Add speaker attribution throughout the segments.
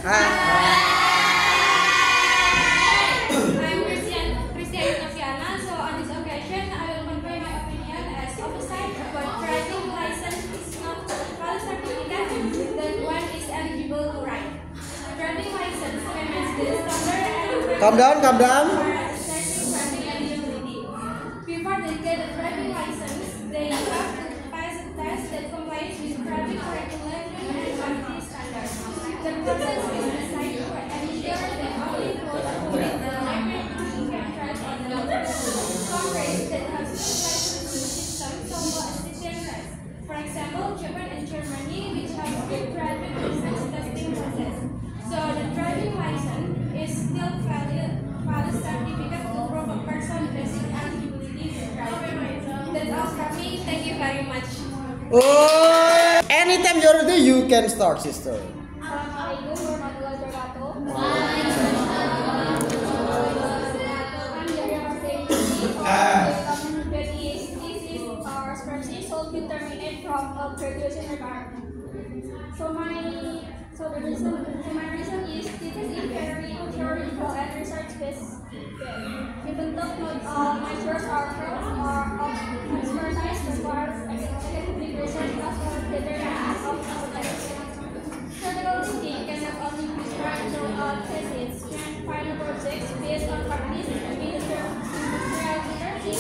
Speaker 1: I'm Christian Noviana. So on this occasion, I will convey my opinion as opposite about driving license is not a valid certificate that one is eligible to ride. Driving license remains the standard and
Speaker 2: Calm down.
Speaker 1: for assessing driving eligibility. Before they get a driving license, they have to pass a test that complies with traffic regulation and safety standards. The process is designed to ensure that only those who meet the requirements can drive on the road. Countries that have similar systems somewhat different. For example, Japan and Germany, which have strict driving license testing process. So the driving license is still valid certificate to prove a person basic eligibility to drive. That's all from me. Thank you very much.
Speaker 2: Oh, anytime you're ready, you can start, sister.
Speaker 1: Assalamualaikum warahmatullahi wabarakatuh. I'm Yaya Martini. This is our spreadsheet should be terminated from a graduation requirement. The reason is this is a very theoretical and research-based field. Even though not all measures are proven or of expertise requires academic research as well as determination of competence. Critical thinking cannot only be described through thesis and final projects based on practice, industrial literacy,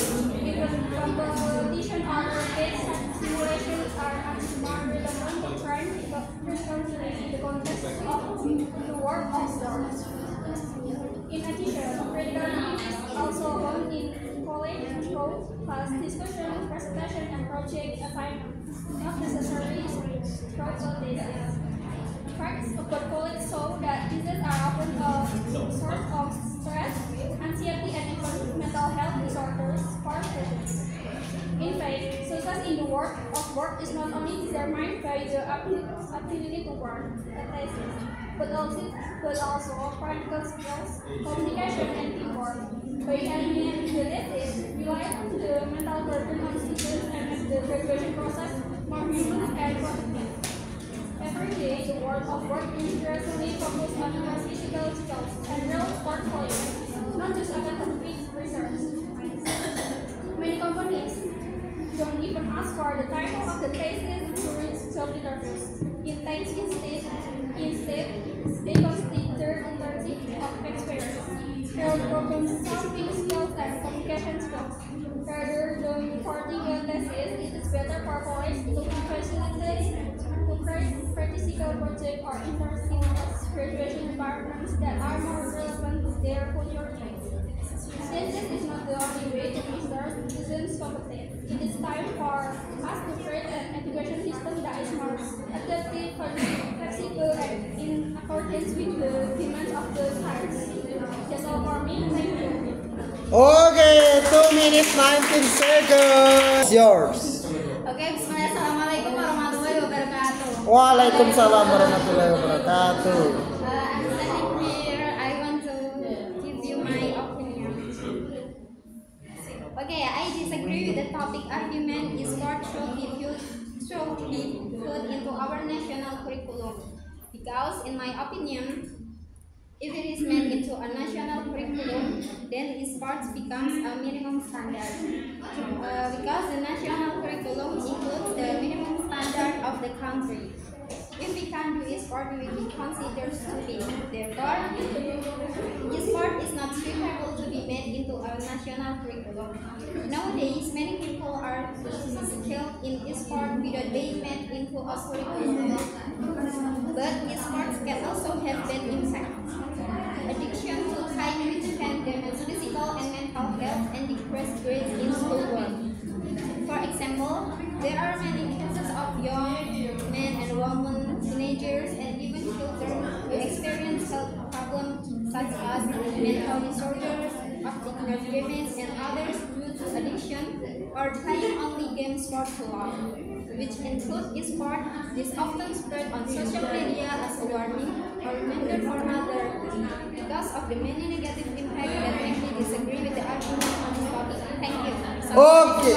Speaker 1: even competition or case simulations are more relevant to trying to particularly in the context of the work of stars. In addition, critical thinking is also found in college class discussion, presentation, and project assignment, not necessarily throughout the thesis. Facts about college show that these are often a source of stress, anxiety, and even mental health disorders for students. In fact, success in the work is not only determined by the ability to work at thesis, but also practical skills, communication, and teamwork. By eliminating the thesis, we lighten the mental burden on students and make the graduation process more human and productive. Every day, the world of work increasingly focuses on physical skills and real portfolio, not just academic research. Many companies don't even ask for the title of the thesis during job interviews. Instead, they consider internship of experience, their problem-solving skills and communication skills. Rather than reporting a thesis, it is better for college to facilitate practical projects or internship graduation environments that are more relevant to their future needs. Thesis is not the only way to measure students' competence. It is time for us to create an education system that is more adaptive, flexible, and in accordance with the demands of the times. That's all for me. Thank you.
Speaker 2: Okay, 2 minutes 19 seconds. Yours.
Speaker 1: Okay, bismillah. Assalamualaikum warahmatullahi wabarakatuh.
Speaker 2: Waalaikumsalam warahmatullahi wabarakatuh.
Speaker 1: I'm standing here. I want to give you my opinion. Okay, I disagree with the topic argument. Sport should be put into our national curriculum because, in my opinion, if it is made into a national curriculum, then sports becomes a minimum standard. Because the national curriculum includes the minimum standard of the country. If we can't do sport, we will be considered stupid. Therefore, sport is not suitable to be made into a national curriculum. Nowadays, many people are skilled in sport without being made into a curriculum. But sports can also have bad impact. Addiction to time which can damage physical and mental health and decrease grades in schoolwork. For example, there are many cases of young men and women, teenagers, and even children who experience health problems such as mental disorders, optic nerve damage, and others due to addiction or playing only games for too long, which include sport. This often spread on social media as a warning or reminder for others. Because of the many negative impacts that make me disagree with the argument on this topic. Thank you.
Speaker 2: Okay.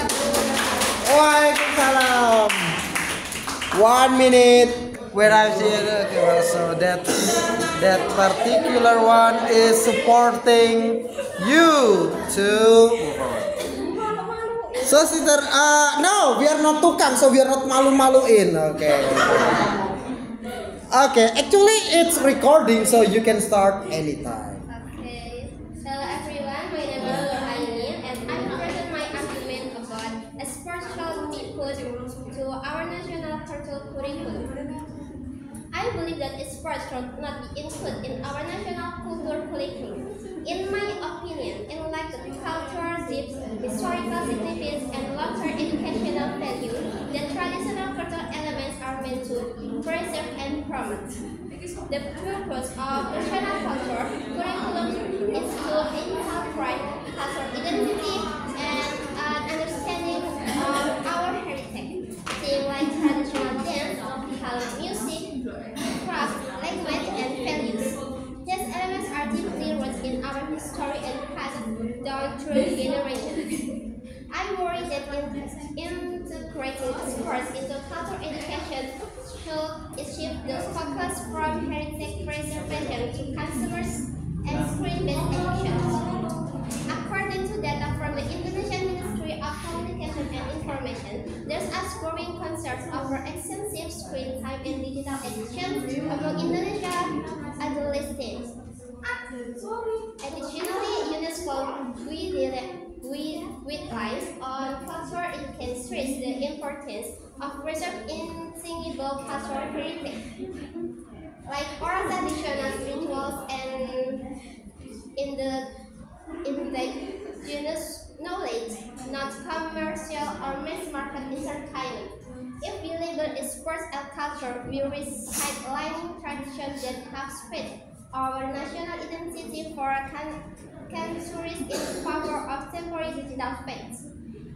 Speaker 2: Waalaikumsalam. 1 minute. Where I see it, so that that particular one is supporting you to move on. So sister, no, we are not tukang, so we are not malu-maluin. Okay. Okay, actually it's recording, so you can start anytime.
Speaker 1: Okay, so everyone, my name is Aini, and I will present my argument about a sports should be put to our national cultural curriculum. I believe that sports should not be included in our national cultural curriculum. In my opinion, in like the culture, deep historical significance, and long-term educational value, the traditional cultural elements are meant to preserve and promote. The purpose of national culture curriculum is to incorporate cultural identity and understanding of our heritage, things like traditional dance, music, craft, language, and values. These elements are deeply rooted in our history and passed down through generations. I worry that integrating sports into cultural education should shift the focus from heritage preservation to consumers and screen-based education. According to data from the Indonesian Ministry of Communication and Information, there's a growing concern over excessive screen time and digital addiction among Indonesian adolescents. Additionally, UNESCO guidelines on cultural education stress the importance of preserving singable cultural heritage, like oral traditional rituals and in the indigenous knowledge, not commercial or mass market entertainment. If we label sports and culture, we risk sidelining traditions that have spread our national identity for centuries in favor of temporary digital fads.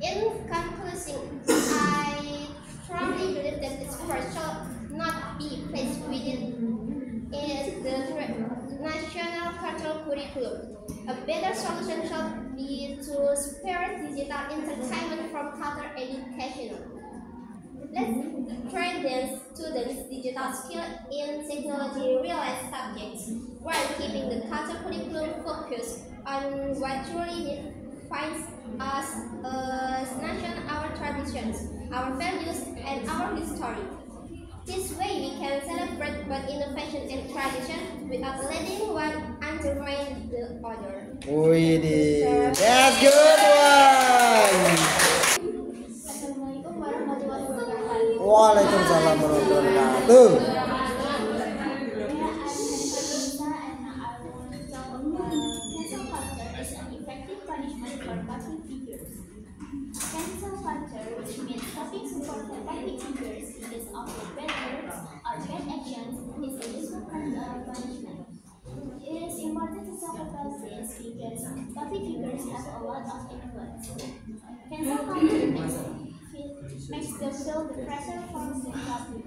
Speaker 1: In conclusion, I strongly believe that sports should not be placed within the national cultural curriculum. A better solution should be to spare digital entertainment from cultural education. Let's train students digital skill in technology realized subjects while keeping the cultural curriculum focused on what truly defines us as nation, our traditions, our values, and our history. This way we can celebrate both innovation and tradition without letting one undermine the other.
Speaker 2: We did. That's good one.
Speaker 1: Assalamualaikum warahmatullahi wabarakatuh.
Speaker 2: Waalaikumsalam warahmatullahi wabarakatuh.
Speaker 1: Cancel culture is an effective punishment for public figures. Cancel culture, which means stopping support for public figures because of their bad words or bad actions, is a useful punishment. It is important to talk about this because public figures have a lot of influence. Cancel culture makes them feel the pressure from the public,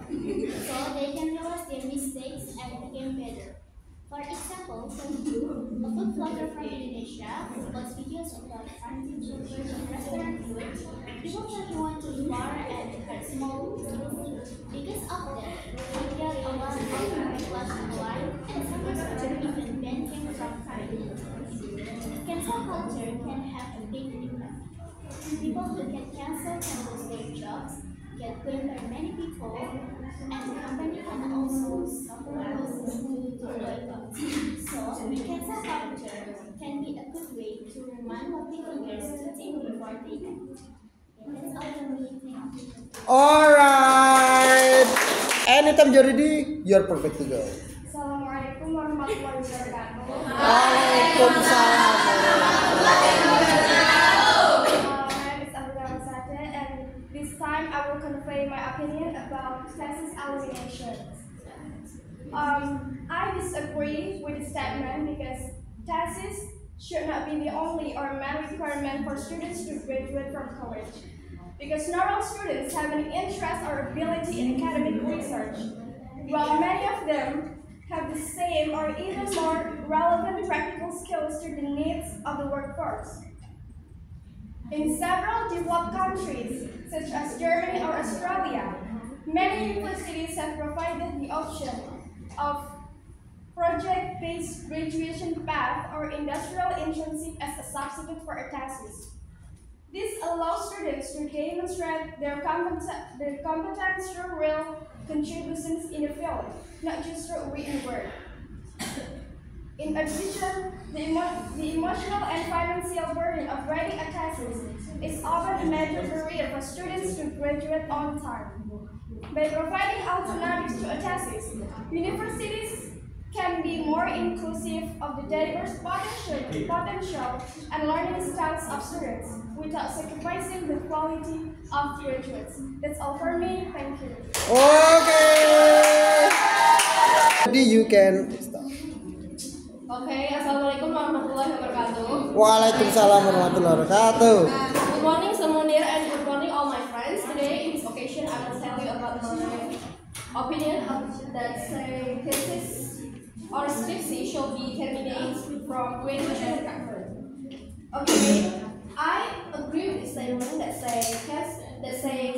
Speaker 1: so they can realize their mistakes and become better. For example, Sanju, a food blogger from Indonesia who posts videos about finding children in restaurant food, people tell him want to bar at her small business. Because of that, he got a lot of backlash online, and some restaurants even banned him from trying. Cancel culture can have a big impact. People who get cancelled can lose their jobs, get blamed by many people, and the company can also suffer losses due to boycotts. So, cancel culture can be a good way to remind public figures to think before they act. That's all from me. Thank you.
Speaker 2: Alright. Anytime you're ready, you're perfect to go.
Speaker 1: Assalamualaikum warahmatullahi wabarakatuh.
Speaker 2: Waalaikumsalam.
Speaker 1: This time I will convey my opinion about thesis elimination. I disagree with the statement because thesis should not be the only or main requirement for students to graduate from college. Because not all students have an interest or ability in academic research, while many of them have the same or even more relevant practical skills to the needs of the workforce. In several developed countries, such as Germany or Australia, many universities have provided the option of project-based graduation path or industrial internship as a substitute for a thesis. This allows students to demonstrate their competence through real contributions in the field, not just through written word. In addition, the emotional and financial burden of writing a thesis is often a major barrier for students to graduate on time. By providing alternatives to a thesis, universities can be more inclusive of the diverse potential and learning styles of students without sacrificing the quality of graduates. That's all for me. Thank you.
Speaker 2: Okay. Jadi you can start.
Speaker 1: Okay, Assalamualaikum warahmatullahi wabarakatuh.
Speaker 2: Waalaikumsalam warahmatullahi wabarakatuh.
Speaker 1: Good morning, Samunir, and good morning, all my friends. Today, in this occasion, I will tell you about my opinion that say thesis or skripsi should be terminated from graduation requirement. Okay, I agree with the statement that say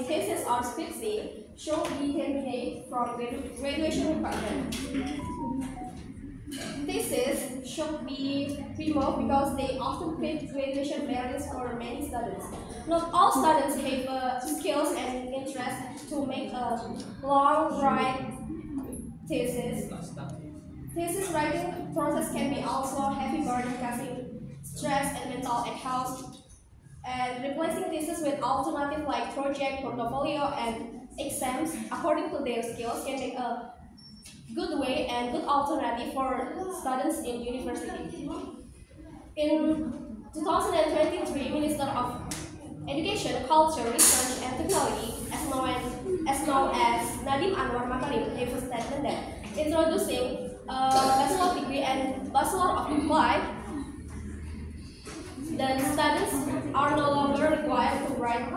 Speaker 1: thesis or skripsi should be terminated from graduation requirement. Thesis should be removed because they often create graduation barriers for many students. Not all students have skills and interest to make a long-write thesis. Thesis writing process can be also heavy burden, causing stress and mental health. And replacing thesis with alternatives like project, portfolio, and exams according to their skills can make a good way and good alternative for students in university. In 2023, Minister of Education, Culture, Research, and Technology, as known as Nadiem Anwar Makarim, gave a statement that introducing bachelor degree and bachelor of applied, the students are no longer required to write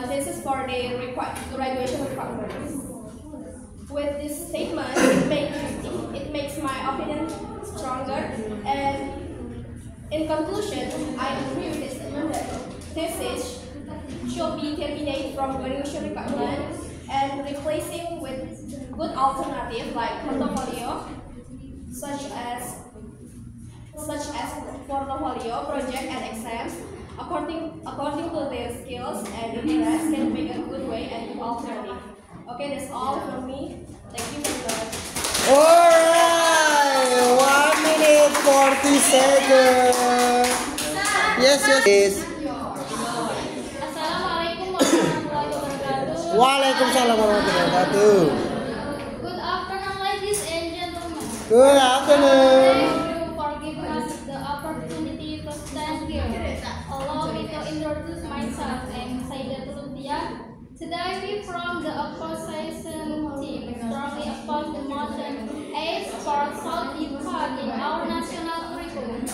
Speaker 1: thesis for their graduation requirements. With this statement, it makes my opinion stronger, and in conclusion, I agree with this statement that thesis should be terminated from graduation requirement and replacing with good alternatives like portfolio, such as portfolio, project, and exams, according to their skills and interests, can make a good way and good alternative. Okay, that's all from me. Thank you very much.
Speaker 2: Alright, 1 minute 40 seconds. Yes.
Speaker 1: Assalamualaikum warahmatullahi wabarakatuh.
Speaker 2: Waalaikumsalam warahmatullahi wabarakatuh.
Speaker 1: Good afternoon, ladies and gentlemen.
Speaker 2: Good afternoon.
Speaker 1: Thank you for giving us the opportunity to stand here. Allow me to introduce myself. I'm Saidatul Lutia. Today we from the opposition team strongly oppose the motion A Sport shall be part in our national curriculum.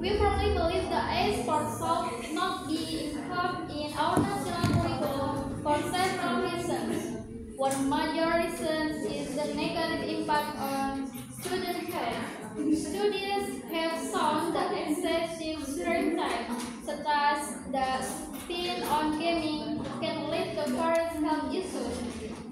Speaker 1: We firmly believe the A Sport shall not be included in our national curriculum for several reasons. One major reason is the negative impact on student health. Studies have shown that excessive screen time, such as the spin on gaming, can lead to various health issues.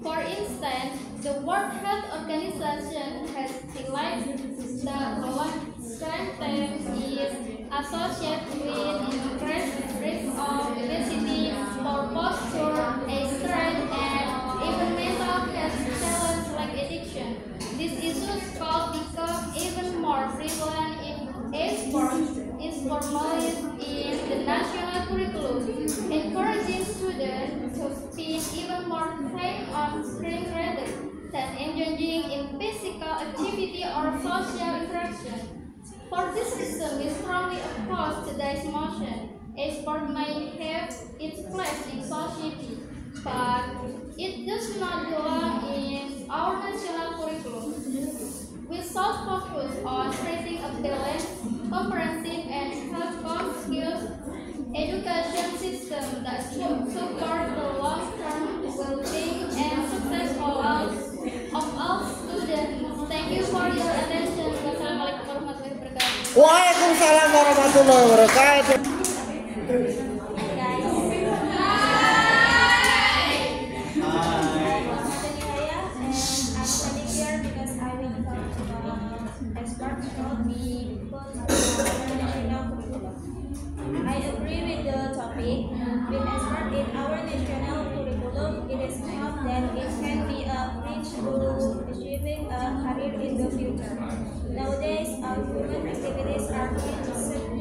Speaker 1: For instance, the World Health Organization has highlighted that prolonged screen time is associated with increased risk of obesity, poor posture, stress, and even mental health challenges like addiction. These issues could become even more prevalent if e-sports is formalized in the national curriculum, encouraging students to spend even more time on screen rather than engaging in physical activity or social interaction. For this reason, we strongly oppose today's motion. E-sport may have its place in society, but it does not belong in our national curriculum. We should focus on creating a balanced, comprehensive, and healthcare skills education system that should support the long-term well-being and success of all students. Thank you for your attention. Wassalamualaikum warahmatullahi wabarakatuh.
Speaker 2: Waalaikumsalam warahmatullahi wabarakatuh.
Speaker 1: I'm standing here because I will talk about be put on our national curriculum. I agree with the topic. With expert in our national curriculum, it is thought that it can be a bridge to achieving a career in the future. Nowadays, our human activities are inseparable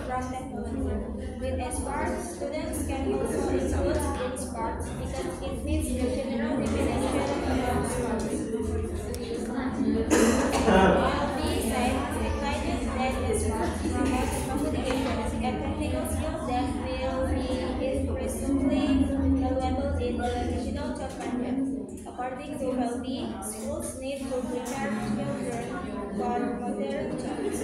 Speaker 1: from technology. With expert, students can also include in sports because it meets the general definition of sports. While these science highlighted that sports promotes communication and technical skills that will be increasingly valuable in the digital job market. According to Welby, schools need to prepare children for modern jobs.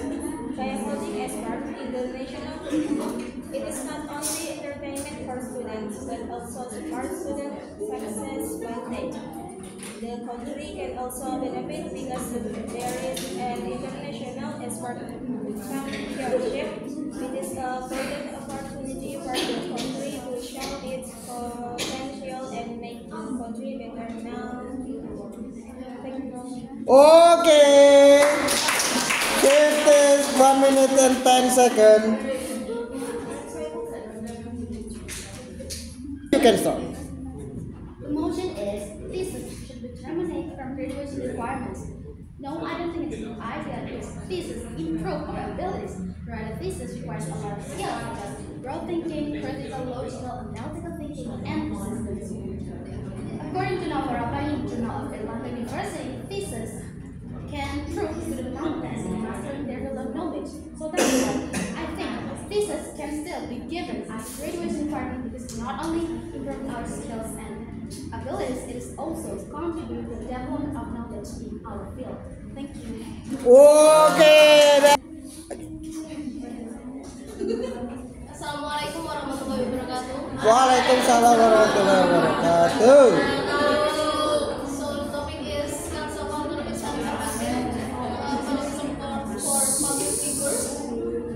Speaker 1: By including expert in the national curriculum, it is not only entertainment for students, but also support student success one day. The country can also benefit because there is an international export championship. It is a golden opportunity for the country to show its potential and make the country better now. Thank you.
Speaker 2: Okay. It is 1 minute and 10 seconds. You can start.
Speaker 3: The motion is thesis should be terminated from graduation requirements. No, I don't think it's an idea because thesis improve our abilities. Rather, thesis requires a lot of skills such as broad thinking, critical, logical, analytical thinking, and persistence. According to Navarrete Journal of Atlanta University, thesis can prove student competence in mastering their field of knowledge. So that's why I think thesis can still be given as graduation requirement because it not only improves our skills and abilities, it is also contribute to the development of knowledge in our field. Thank you.
Speaker 2: Okay.
Speaker 3: Assalamualaikum warahmatullahi wabarakatuh.
Speaker 2: Waalaikumsalam warahmatullahi wabarakatuh.
Speaker 3: So the topic is cancel culture is an effective support for public figures.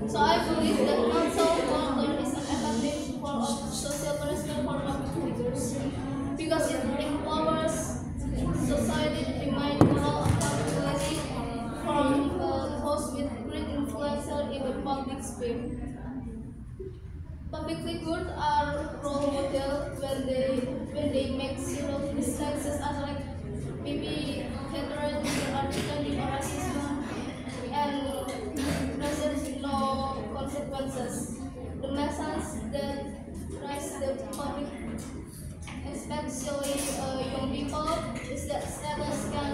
Speaker 3: So I believe that cancel culture is an effective form of social punishment for public figures because it empowers society to be mindful of accountability from those with great influence in the public sphere. Public figures are role model when they make serious mistakes as like maybe hatred, understanding, or racism, and presents no consequences. The message that rise the public, especially young people, is that status can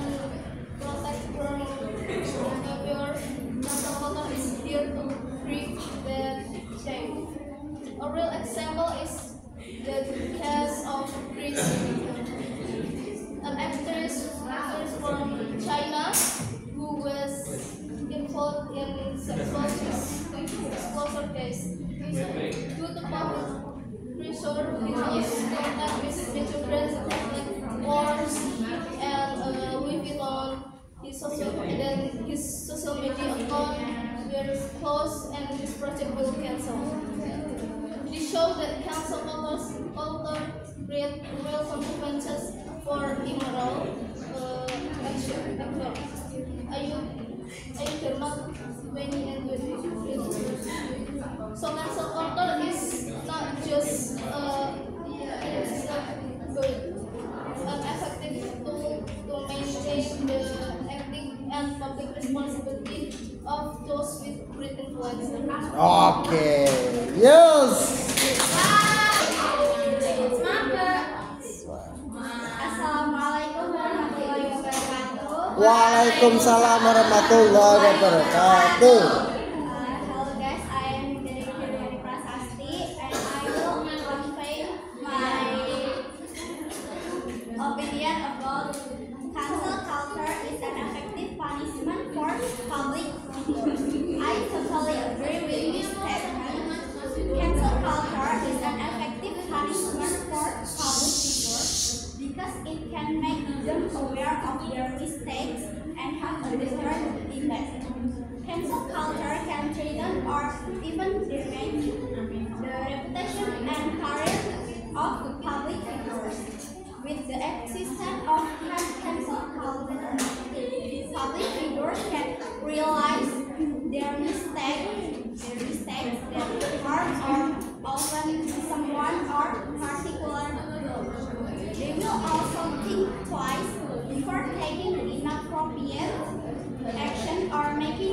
Speaker 3: protect from behavior. Cancel culture is here to break that chain. A real example is the case of Chris, an actress from China who was involved in sexual disclosure case. Due to public pressure, he was contact with major brands like Porsche and Louis Vuitton. His social media account were closed and his project will cancel. This shows that cancel culture create real consequences for immoral action. Are you German when and when? So cancel culture is not just it's not good, an effective tool to maintain the ethic and public responsibility of those with great influence.
Speaker 2: Okay. Yes.
Speaker 1: Assalamualaikum warahmatullahi wabarakatuh.
Speaker 2: Waalaikumsalam warahmatullahi wabarakatuh.
Speaker 1: Hello guys, I am Dewi Prasasti and I will convey my opinion about cancel culture is an effective punishment for public figures. I totally agree with this statement. Cancel culture is an effective punishment for public figures because it can make them aware of their mistakes and have a different impact. Cancel culture can threaten or even damage the reputation and career of public figures. With the existence of cancel culture, public figures can realize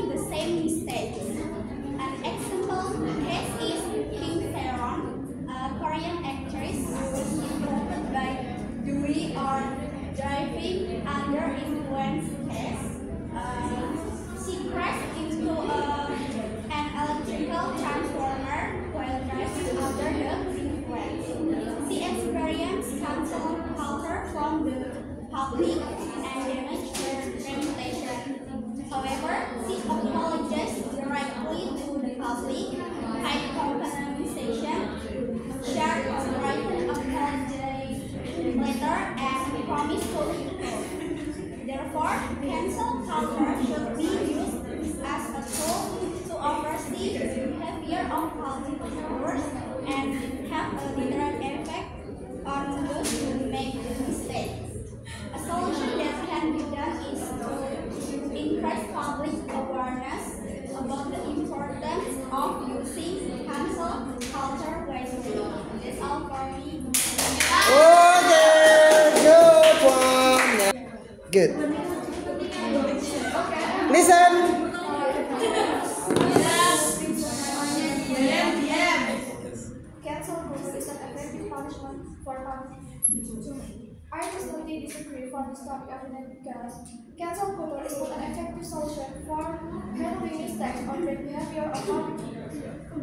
Speaker 1: making the same mistakes. An example case is Kim Tae-ron, a Korean actress who was involved by doing or driving under influence case. She crashed into an electrical transformer while driving under the influence. She experienced cancel culture from the public and damaged her reputation. However, she apologized directly to the public, paid compensation, shared a written apology letter, and promised to improve. Therefore, cancel culture should be used as a tool to oversee the behavior of public figures and have a deterrent effect on those who make mistakes. A solution that can be done is to increase public awareness about the importance of using cancel culture wisely. That's all for me.
Speaker 2: Okay, good one. Good. Listen.
Speaker 1: Cancel culture is an effective punishment for public. I personally disagree for this topic argument because cancel culture is not an effective solution for handling mistakes or bad behavior of public.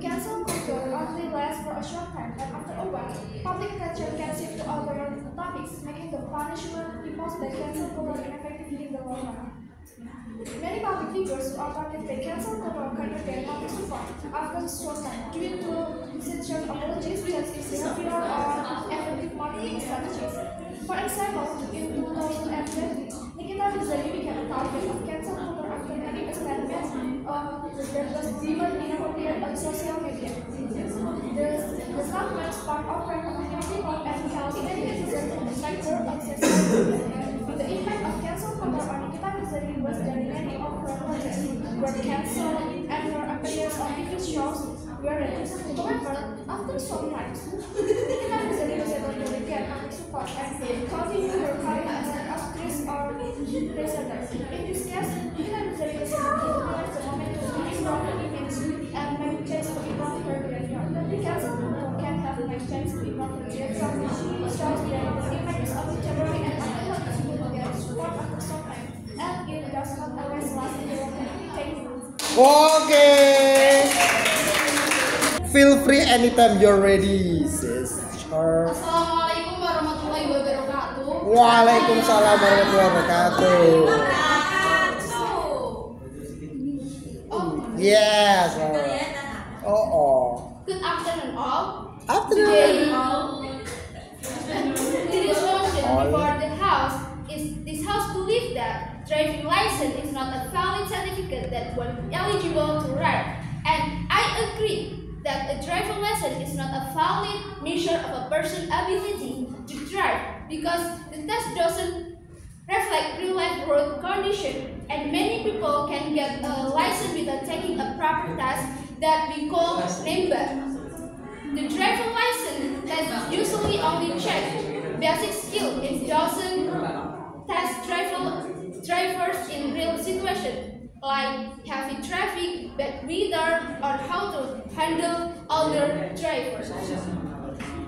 Speaker 1: Cancel culture only lasts for a short time, and after a while, public attention can shift to other topics, making the punishment imposed by cancel culture ineffective in the long run. Many public figures who are targeted by cancel culture can regain public support after a short time due to sincere apologies, justice behavior, or effective marketing strategies. For example, in 2020, Nikita Mirzani became a target of cancel culture after making a statement that was deemed inappropriate on social media. The statement sparked outrage among young people and held in a criticism of the sector on social media. The impact of cancel culture on Nikita Mirzani was that many of her projects were cancelled and her appearance on TV shows were reduced. However, after some time, Nikita Mirzani was able to regain public support and continue her career as an actress or presenter. In this case, Nikita Mirzani was able to utilize the moment to restore her image and make change to improve her behavior. Cancel culture can have make change to improve her behavior, shows that the impact is only temporary and support after some time, and it does not always last in the long run. Thank you.
Speaker 2: Okay. Feel free anytime you're ready, sister.
Speaker 3: Assalamualaikum warahmatullahi wabarakatuh.
Speaker 2: Waalaikumsalam warahmatullahi wabarakatuh. Yes. Oh.
Speaker 3: Good afternoon all.
Speaker 2: Afternoon.
Speaker 3: Today all. Today's motion before the house is this house believes that driving license is not a valid certificate that one eligible to ride, and I agree that a driving license is not a valid measure of a person's ability to drive because the test doesn't reflect real-life road condition, and many people can get a license without taking a proper test that we call NEMBA. The driving license test usually only checks basic skill. It doesn't test drivers in real situations like heavy traffic, bad weather, or how to handle older drivers.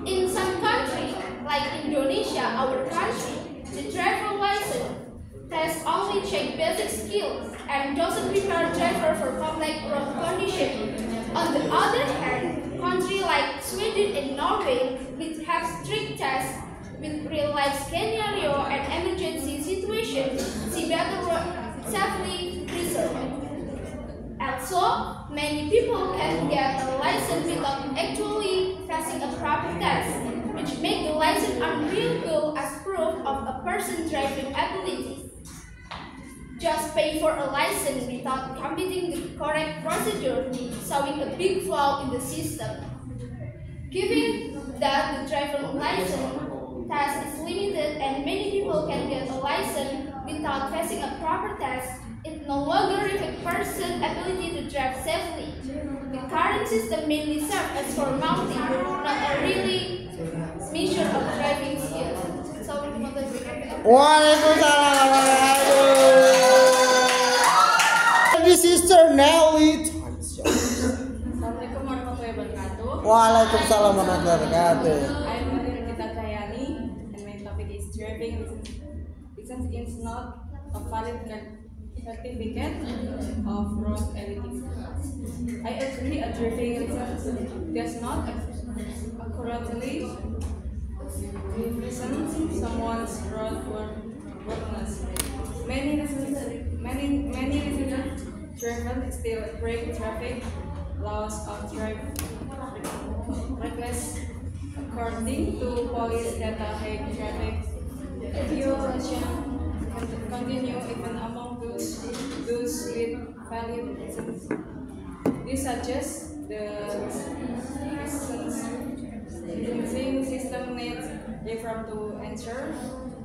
Speaker 3: In some countries, like Indonesia, our country, the driver license test only check basic skills and doesn't prepare driver for complex road conditions. On the other hand, countries like Sweden and Norway which have strict tests with real-life scenario and emergency situations, see better road safely preserved. Also, many people can get a license without actually passing a proper test, which make the license unreliable as proof of a person's driving ability. Just pay for a license without completing the correct procedure, showing a big flaw in the system. Given that the driver's license test is limited and many people can get a license without passing a proper test, it no longer reflects person's ability to drive safely. The current system mainly serves as formality, not a really measure of driving skills.
Speaker 2: Waalaikumsalam warahmatullahi wabarakatuh. Sister Waalaikumsalam warahmatullahi wabarakatuh.
Speaker 4: I'm Nikita Kayani, and my topic is driving license is not a valid certificate of road etiquette. I agree a driving license does not accurately represent someone's roadworthiness. Many resident drivers still break traffic laws of driving reckless. According to police data, high traffic violation continue even among those with valid license. This suggests the licensing system needs reform to ensure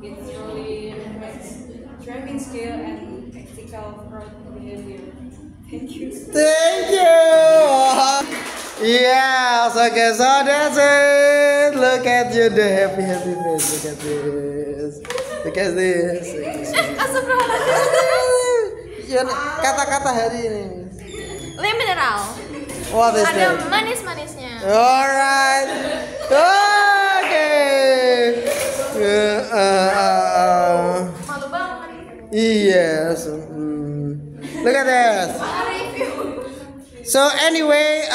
Speaker 4: it truly reflects driving skill and ethical road behavior. Thank you.
Speaker 2: Thank you. Yes, okay, so that's it. Look at you, the happy face. Look at this. Look at this. Ya, kata-kata hari ini.
Speaker 5: Le mineral.
Speaker 2: What is
Speaker 5: Ada
Speaker 2: that?
Speaker 5: manis-manisnya.
Speaker 2: Alright. Okay.
Speaker 5: Malu banget.
Speaker 2: Yes. Look at this. So anyway,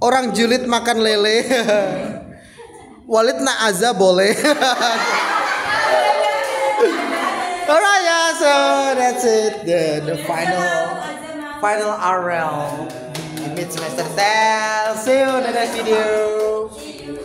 Speaker 2: orang julid makan lele. Walid na'aza boleh. Alright, yeah, so that's it. The final RL. Mid semester test. See you in the next video. See you.